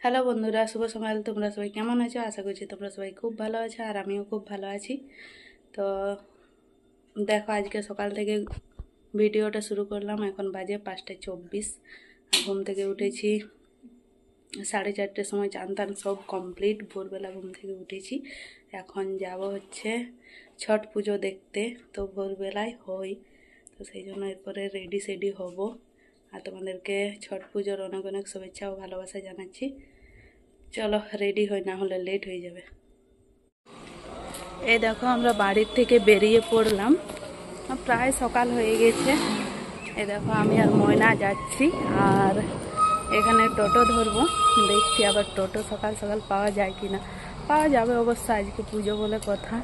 Hello বন্ধুরা, শুভ সকাল। তোমরা সবাই কেমন আছো? আশা করছি তোমরা সবাই খুব ভালো আছো, আর আমিও খুব ভালো আছি। তো দেখো, আজকে সকাল থেকে ভিডিওটা শুরু করলাম। এখন বাজে 5:24। ঘুম থেকে উঠেছি 4:30টার সময়। চান টান সব কমপ্লিট, ভোরবেলা ঘুম থেকে উঠেছি। এখন যাব হচ্ছে ছট পুজো দেখতে। তো ভোরবেলায় হই, তো সেই জন্য এরপরে রেডি সেডি হব। আর তোমাদেরকে ছট পুজোর অনেক অনেক শুভেচ্ছা ও ভালোবাসা জানাচ্ছি। চলো রেডি হই, না হলে লেট হয়ে যাবে। এই দেখো, আমরা বাড়ির থেকে বেরিয়ে পড়লাম, প্রায় সকাল হয়ে গেছে। এই দেখো, আমি আর ময়না যাচ্ছি। আর এখানে টোটো ধরবো, দেখছি আবার টোটো সকাল সকাল পাওয়া যায় কি না। পাওয়া যাবে অবশ্য, আজকে পুজো বলে কথা।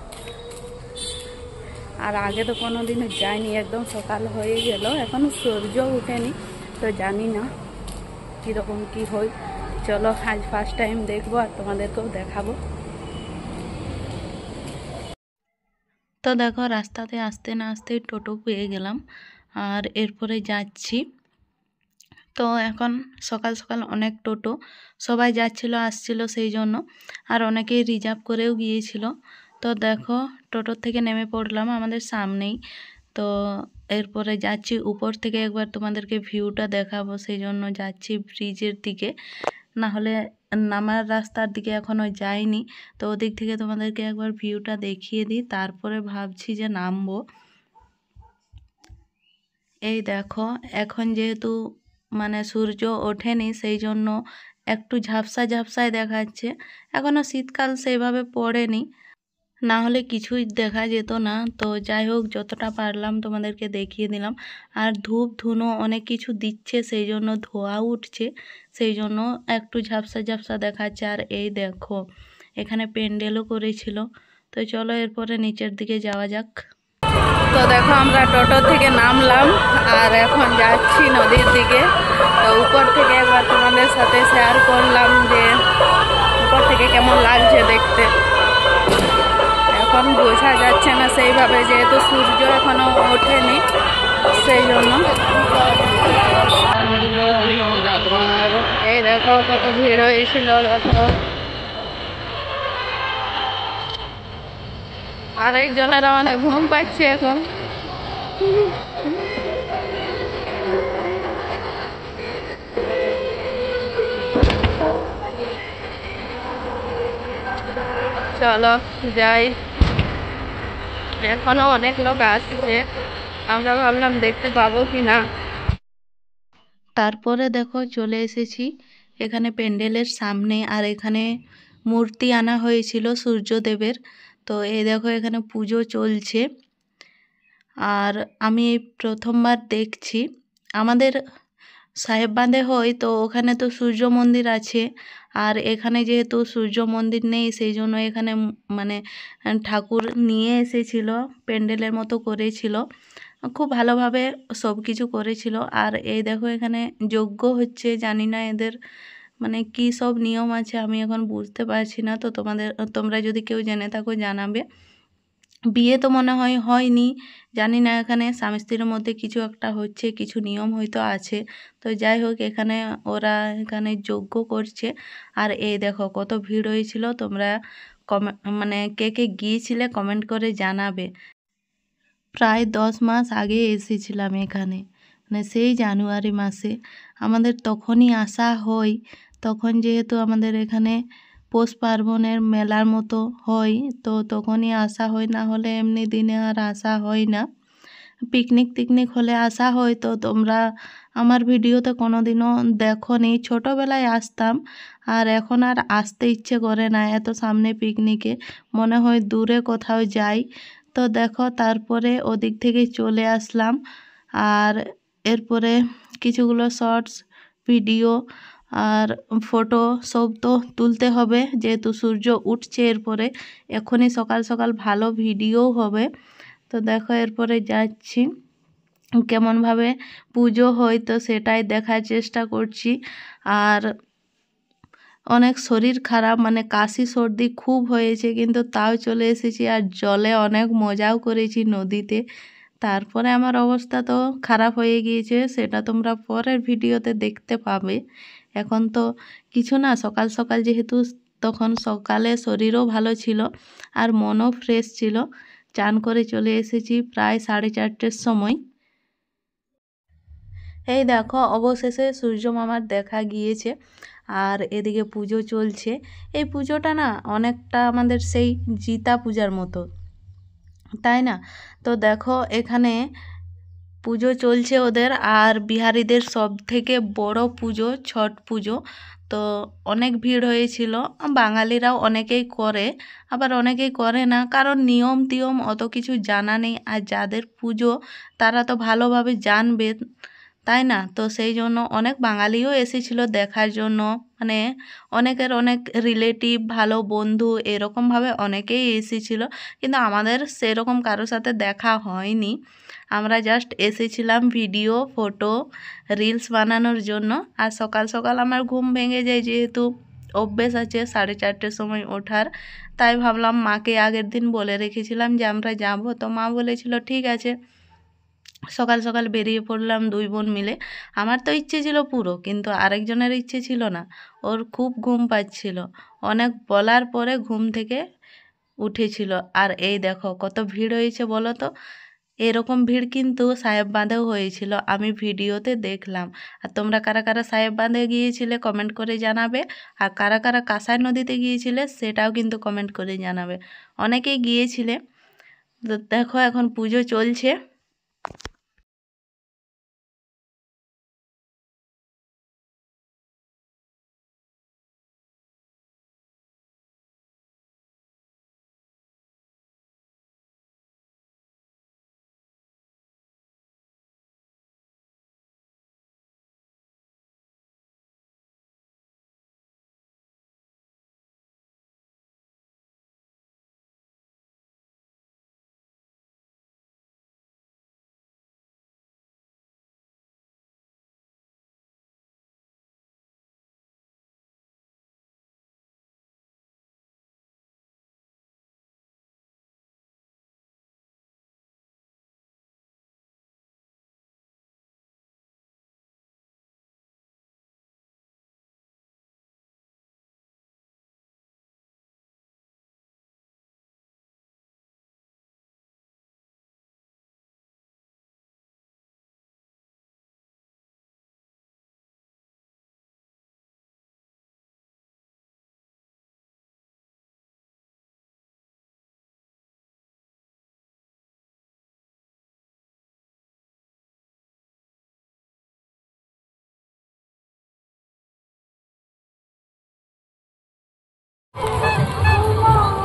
আর আগে তো কোনো দিনও যায়নি, একদম সকাল হয়ে গেল, এখনো সূর্য উঠেনি, তো জানি না কীরকম কি হয়। চলো, আজ ফার্স্ট টাইম দেখবো আর তোমাদেরকেও দেখাবো। তো দেখো, রাস্তাতে আসতে না আসতে টোটো পেয়ে গেলাম, আর এরপরে যাচ্ছি। তো এখন সকাল সকাল অনেক টোটো, সবাই যাচ্ছিল আসছিল সেই জন্য, আর অনেকেই রিজার্ভ করেও গিয়েছিল। তো দেখো, টোটোর থেকে নেমে পড়লাম আমাদের সামনেই। তো এরপরে যাচ্ছি উপর থেকে, একবার তোমাদেরকে ভিউটা দেখাবো, সেই জন্য যাচ্ছি ব্রিজের দিকে। না হলে নামার রাস্তার দিকে এখনও যাইনি, তো ওদিক থেকে তোমাদেরকে একবার ভিউটা দেখিয়ে দিই, তারপরে ভাবছি যে নামবো। এই দেখো, এখন যেহেতু সূর্য ওঠেনি, সেই জন্য একটু ঝাপসা ঝাপসায় দেখাচ্ছে। এখনও শীতকাল সেইভাবে পড়েনি, না হলে কিছুই দেখা যেত না। তো যাই হোক, যতটা পারলাম তোমাদেরকে দেখিয়ে দিলাম। আর ধূপ ধুনো অনেক কিছু দিচ্ছে, সেই জন্য ধোয়া উঠছে, সেই জন্য একটু ঝাপসা ঝাপসা দেখাচ্ছে। আর এই দেখো, এখানে প্যান্ডেলও করেছিল। তো চলো এরপরে নিচের দিকে যাওয়া যাক। তো দেখো, আমরা টোটো থেকে নামলাম আর এখন যাচ্ছি নদীর দিকে। তো উপর থেকে একবার তোমাদের সাথে শেয়ার করলাম যে উপর থেকে কেমন লাগছে দেখতে। এখন বোঝা যাচ্ছে না সেইভাবে, যেহেতু সূর্য এখনো ওঠেনি, সেই জন্য। এই দেখো কত ভিড় হয়েছিল, দেখো আরেকজনের মানে ঘুম পাচ্ছে এখন। চলো যাই, এখনো অনেক লোক আসছে, আমরা ভাবলাম দেখতে পাবো কি না। তারপরে দেখো, চলে এসেছি এখানে প্যান্ডেলের সামনে। আর এখানে মূর্তি আনা হয়েছিল সূর্যদেবের। তো এই দেখো, এখানে পুজো চলছে, আর আমি এই প্রথমবার দেখছি। আমাদের সাহেব বাঁধে হয়, তো ওখানে তো সূর্য মন্দির আছে, আর এখানে যেহেতু সূর্য মন্দির নেই, সেই জন্য এখানে ঠাকুর নিয়ে এসেছিল, প্যান্ডেলের মতো করেছিল, খুব ভালোভাবে সব কিছু করেছিল। আর এই দেখো, এখানে যজ্ঞ হচ্ছে, জানি না এদের কী সব নিয়ম আছে, আমি এখন বুঝতে পারছি না। তো তোমরা যদি কেউ জেনে থাকো জানাবে। বিয়ে তো মনে হয় হয়নি, জানি না, এখানে স্বামী স্ত্রীর মধ্যে কিছু একটা হচ্ছে, কিছু নিয়ম হয়তো আছে। তো যাই হোক, এখানে ওরা এখানে যজ্ঞ করছে। আর এই দেখো কত ভিড় হয়েছিল। তোমরা কে কে গিয়েছিলে কমেন্ট করে জানাবে। প্রায় 10 মাস আগে এসেছিলাম এখানে, সেই জানুয়ারি মাসে। আমাদের তখনই আসা হয়, তখন যেহেতু আমাদের এখানে পৌষ পার্বণের মেলার মতো হয়, তো তখনই আসা হয়, না হলে এমনি দিনে আর আসা হয় না। পিকনিক টিকনিক হলে আসা হয়। তো তোমরা আমার ভিডিওতে কোনো দিনও দেখোনি, ছোটোবেলায় আসতাম, আর এখন আর আসতে ইচ্ছে করে না। এত সামনে পিকনিকে মনে হয় দূরে কোথাও যাই। তো দেখো, তারপরে ওদিক থেকে চলে আসলাম। আর এরপরে কিছুগুলো শর্টস ভিডিও আর ফটো সব তো তুলতে হবে, যেহেতু সূর্য উঠছে। এরপরে এখনই সকাল সকাল ভালো ভিডিও হবে। তো দেখো, এরপরে যাচ্ছি, কেমনভাবে পুজো হয় তো সেটাই দেখার চেষ্টা করছি। আর অনেক শরীর খারাপ, কাশি সর্দি খুব হয়েছে, কিন্তু তাও চলে এসেছি। আর জলে অনেক মজাও করেছি নদীতে। তারপরে আমার অবস্থা তো খারাপ হয়ে গিয়েছে, সেটা তোমরা পরের ভিডিওতে দেখতে পাবে। এখন তো কিছু না, সকাল সকাল যেহেতু, তখন সকালে শরীরও ভালো ছিল আর মনও ফ্রেশ ছিল। চান করে চলে এসেছি প্রায় 4:30-র সময়। এই দেখো অবশেষে সূর্য মামার দেখা গিয়েছে। আর এদিকে পুজো চলছে। এই পুজোটা না অনেকটা আমাদের সেই জিতা পূজার মতো, তাই না? তো দেখো এখানে পুজো চলছে ওদের, আর বিহারিদের সব থেকে বড় পুজো ছট পুজো। তো অনেক ভিড় হয়েছিল। বাঙালিরাও অনেকেই করে, আবার অনেকেই করে না, কারণ নিয়ম টিয়ম অত কিছু জানা নেই। আর যাদের পুজো তারা তো ভালোভাবে জানবে, তাই না? তো সেই জন্য অনেক বাঙালিও এসেছিল দেখার জন্য। মানে অনেকের অনেক রিলেটিভ, ভালো বন্ধু, এরকমভাবে অনেকেই এসেছিল। কিন্তু আমাদের সেরকম কারোর সাথে দেখা হয়নি। আমরা জাস্ট এসেছিলাম ভিডিও, ফটো, রিলস বানানোর জন্য। আর সকাল সকাল আমার ঘুম ভেঙে যায়, যেহেতু অভ্যেস আছে 4:30-র সময় ওঠার। তাই ভাবলাম, মাকে আগের দিন বলে রেখেছিলাম যে আমরা যাব, তো মা বলেছিল ঠিক আছে। সকাল সকাল বেরিয়ে পড়লাম 2 বোন মিলে। আমার তো ইচ্ছে ছিল পুরো, কিন্তু আরেকজনের ইচ্ছে ছিল না। ওর খুব ঘুম পাচ্ছিল, অনেক বলার পরে ঘুম থেকে উঠেছিল। আর এই দেখো কত ভিড় হয়েছে বলো তো। এরকম ভিড় কিন্তু সাহেব বাঁধেও হয়েছিল, আমি ভিডিওতে দেখলাম। আর তোমরা কারা কারা সাহেব বাঁধে গিয়েছিলে কমেন্ট করে জানাবে। আর কারা কারা কাঁসাই নদীতে গিয়েছিলে সেটাও কিন্তু কমেন্ট করে জানাবে। অনেকেই গিয়েছিলে। তো দেখো এখন পুজো চলছে।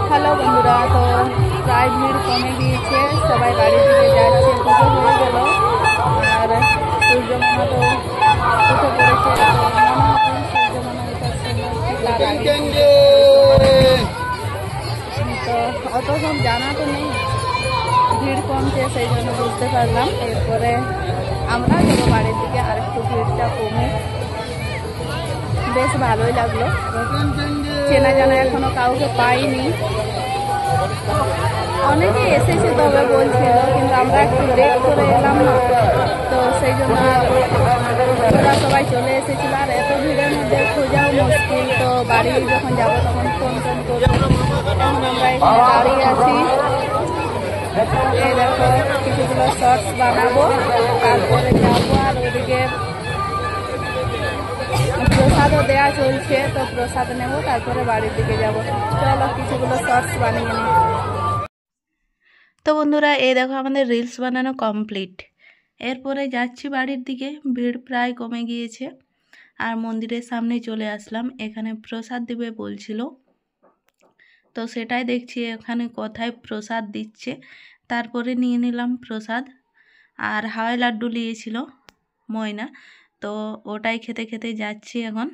হ্যালো বন্ধুরা, তো প্রায় ভিড় কমে গিয়েছে, সবাই বাড়ির দিকে যাচ্ছে। পুজো হয়ে গেল আর সূর্য মামা তো উঠে পড়েছে। তো মনে হয় সূর্য মামা ওঠার সময় তার আগে তো অত সব জানা তো নেই। ভিড় কমছে সেই জন্য বুঝতে পারলাম। এরপরে আমরা যাবো বাড়ির দিকে, আর একটু ভিড়টা কমে। বেশ ভালোই লাগলো। চেনা জানা এখনো কাউকে পাইনি। অনেকে এসেছে তবে বলছিল, কিন্তু আমরা একটু লেট করে এলাম না, তো সেই জন্য ওরা সবাই চলে এসেছিল। আর এত ভিড়ের মধ্যে খোঁজাও মুশকিল। তো বাড়ি যখন যাবো তখন ফোন টোন করবো। এখন আমরা এখানে দাঁড়িয়ে আছি। এই দেখো কিছুগুলো শর্টস বানাবো, তারপরে যাবো। আর ওদিকে প্রসাদও দেওয়া চলছে, তো প্রসাদ নেবো, তারপরে বাড়ির দিকে যাব। চলো কিছুগুলো শর্টস বানিয়ে নিই। তো বন্ধুরা এই দেখো আমাদের রিলস বানানো কমপ্লিট। এরপরে যাচ্ছি বাড়ির দিকে। ভিড় প্রায় কমে গিয়েছে আর মন্দিরের সামনে চলে আসলাম। এখানে প্রসাদ দেবে বলছিল, তো সেটাই দেখছি এখানে কোথায় প্রসাদ দিচ্ছে। তারপরে নিয়ে নিলাম প্রসাদ। আর হাওয়াই লাড্ডু নিয়েছিল ময়না, তো ওটাই খেতে খেতে যাচ্ছি এখন।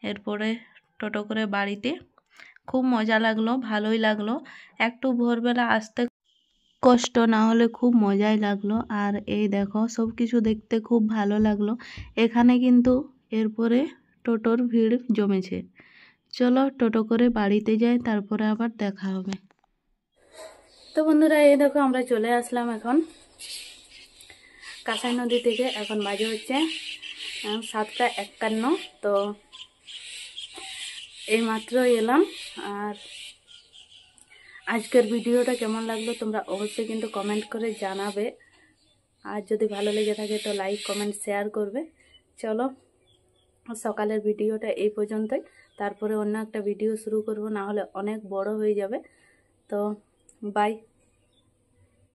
এরপরে টোটো করে বাড়িতে। খুব মজা লাগলো, ভালোই লাগলো। একটু ভোরবেলা আসতে কষ্ট, না হলে খুব মজাই লাগলো। আর এই দেখো সব কিছু দেখতে খুব ভালো লাগলো এখানে। কিন্তু এরপরে টোটোর ভিড় জমেছে। চলো টোটো করে বাড়িতে যাই, তারপরে আবার দেখা হবে। তো বন্ধুরা এই দেখো আমরা চলে আসলাম এখন কাঁসাই নদী থেকে। এখন বাজে হচ্ছে 7টা 51। তো এইমাত্র এলাম। আর আজকের ভিডিওটা কেমন লাগলো তোমরা অবশ্যই কিন্তু কমেন্ট করে জানাবে। আর যদি ভালো লেগে থাকে তো লাইক কমেন্ট শেয়ার করবে। চলো সকালের ভিডিওটা এই পর্যন্তই, তারপরে অন্য একটা ভিডিও শুরু করব, না হলে অনেক বড় হয়ে যাবে। তো বাই।